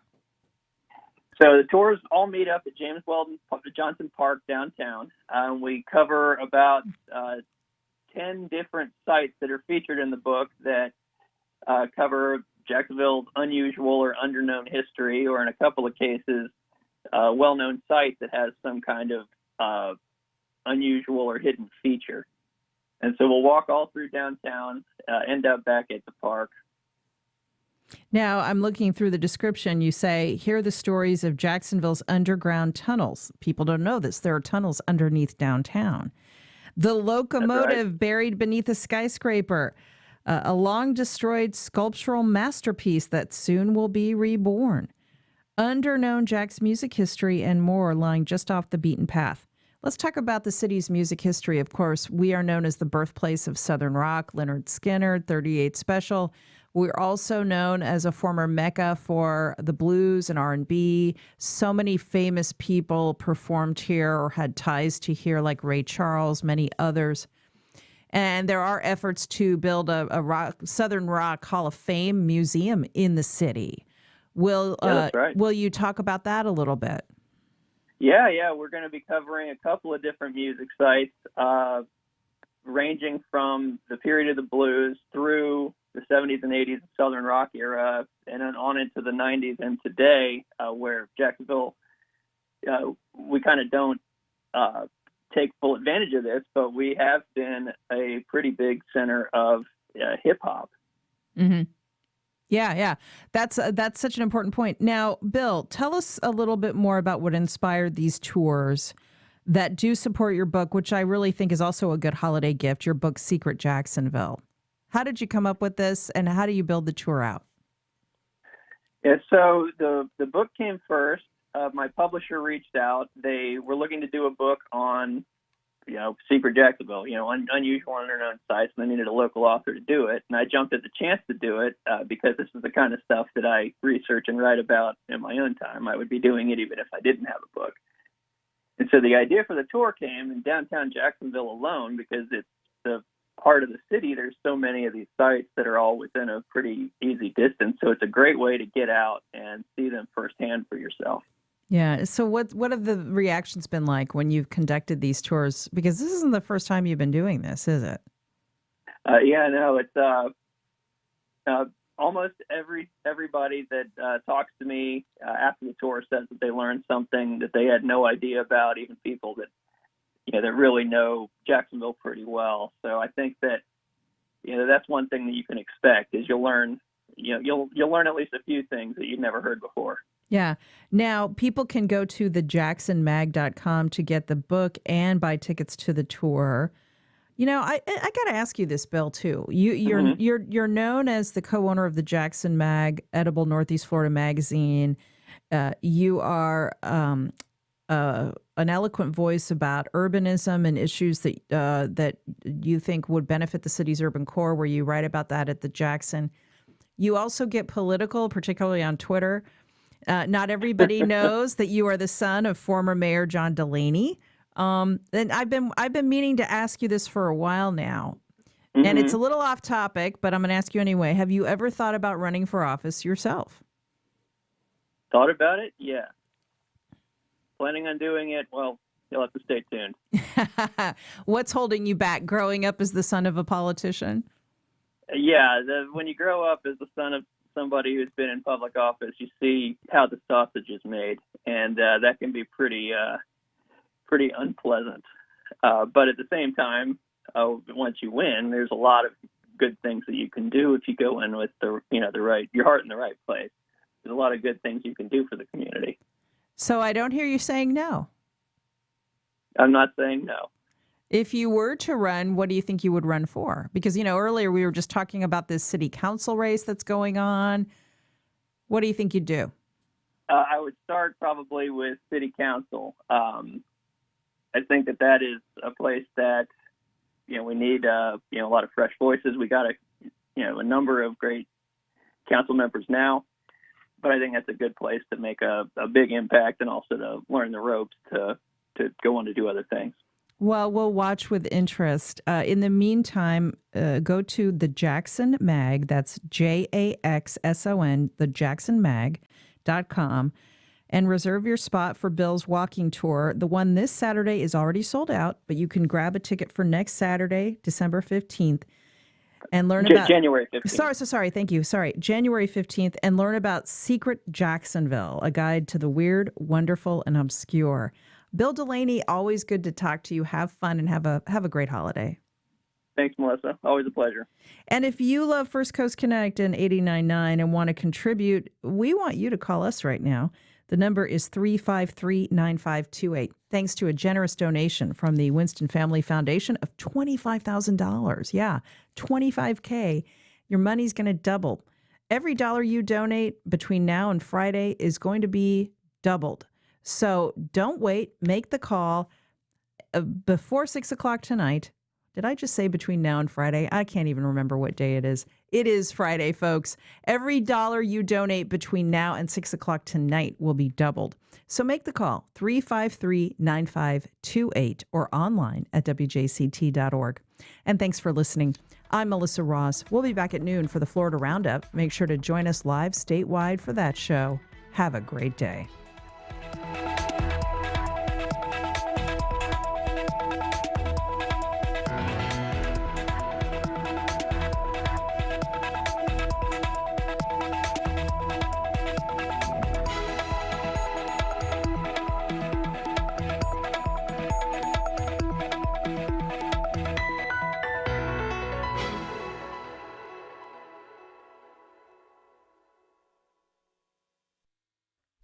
So the tours all meet up at James Weldon Johnson Park downtown. We cover about 10 different sites that are featured in the book that cover Jacksonville's unusual or underknown history, or in a couple of cases, a well-known site that has some kind of unusual or hidden feature. And so we'll walk all through downtown, end up back at the park. Now, I'm looking through the description. You say, here are the stories of Jacksonville's underground tunnels. People don't know this. There are tunnels underneath downtown. The locomotive buried beneath a skyscraper. A long-destroyed sculptural masterpiece that soon will be reborn. Underknown Jack's music history and more lying just off the beaten path. Let's talk about the city's music history. Of course, we are known as the birthplace of Southern rock, Lynyrd Skynyrd, 38 Special. We're also known as a former mecca for the blues and R&B. So many famous people performed here or had ties to here, like Ray Charles, many others. And there are efforts to build a Southern Rock Hall of Fame museum in the city. Yeah, that's right. Will you talk about that a little bit? Yeah, we're going to be covering a couple of different music sites, ranging from the period of the blues through the 70s and 80s Southern Rock era, and then on into the 90s and today, where Jacksonville, we kind of don't take full advantage of this, but we have been a pretty big center of hip hop. Mm-hmm. Yeah. That's such an important point. Now, Bill, tell us a little bit more about what inspired these tours that do support your book, which I really think is also a good holiday gift, your book, Secret Jacksonville. How did you come up with this, and how do you build the tour out? Yeah, so the book came first. My publisher reached out. They were looking to do a book on Secret Jacksonville, unusual unknown sites, and they needed a local author to do it. And I jumped at the chance to do it because this is the kind of stuff that I research and write about in my own time. I would be doing it even if I didn't have a book. And so the idea for the tour came in downtown Jacksonville alone, because it's the part of the city. There's so many of these sites that are all within a pretty easy distance. So it's a great way to get out and see them firsthand for yourself. Yeah. So what have the reactions been like when you've conducted these tours? Because this isn't the first time you've been doing this, is it? It's almost everybody that talks to me after the tour says that they learned something that they had no idea about, even people that that really know Jacksonville pretty well. So I think that that's one thing that you can expect is you'll learn at least a few things that you've never heard before. Yeah. Now, people can go to thejacksonmag.com to get the book and buy tickets to the tour. I got to ask you this, Bill, too. You're known as the co-owner of the Jackson Mag, Edible Northeast Florida magazine. You are an eloquent voice about urbanism and issues that you think would benefit the city's urban core, where you write about that at the Jackson. You also get political, particularly on Twitter. Not everybody knows that you are the son of former Mayor John Delaney. And I've been meaning to ask you this for a while now. Mm-hmm. And it's a little off topic, but I'm going to ask you anyway. Have you ever thought about running for office yourself? Thought about it? Yeah. Planning on doing it? Well, you'll have to stay tuned. What's holding you back growing up as the son of a politician? Yeah, when you grow up as the son of somebody who's been in public office, you see how the sausage is made, and that can be pretty unpleasant. But at the same time, once you win, there's a lot of good things that you can do if you go in with your heart in the right place. There's a lot of good things you can do for the community. So I don't hear you saying no. I'm not saying no. If you were to run, what do you think you would run for? Because, earlier we were just talking about this city council race that's going on. What do you think you'd do? I would start probably with city council. I think that is a place that, we need, a lot of fresh voices. We got a number of great council members now, but I think that's a good place to make a big impact and also to learn the ropes to go on to do other things. Well, we'll watch with interest. In the meantime, go to the Jackson Mag. That's JAXSON, thejacksonmag.com, and reserve your spot for Bill's walking tour. The one this Saturday is already sold out, but you can grab a ticket for next Saturday, December 15th, and learn about January 15th. Sorry. Thank you. January 15th, and learn about Secret Jacksonville, a guide to the weird, wonderful, and obscure. Bill Delaney, always good to talk to you. Have fun and have a great holiday. Thanks, Melissa. Always a pleasure. And if you love First Coast Connect and 89.9 and want to contribute, we want you to call us right now. The number is 353-9528. Thanks to a generous donation from the Winston Family Foundation of $25,000. Yeah, $25K. Your money's going to double. Every dollar you donate between now and Friday is going to be doubled. So don't wait. Make the call before 6 o'clock tonight. Did I just say between now and Friday? I can't even remember what day it is. It is Friday, folks. Every dollar you donate between now and 6 o'clock tonight will be doubled. So make the call, 353-9528, or online at wjct.org. And thanks for listening. I'm Melissa Ross. We'll be back at noon for the Florida Roundup. Make sure to join us live statewide for that show. Have a great day.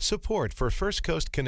Support for First Coast Connect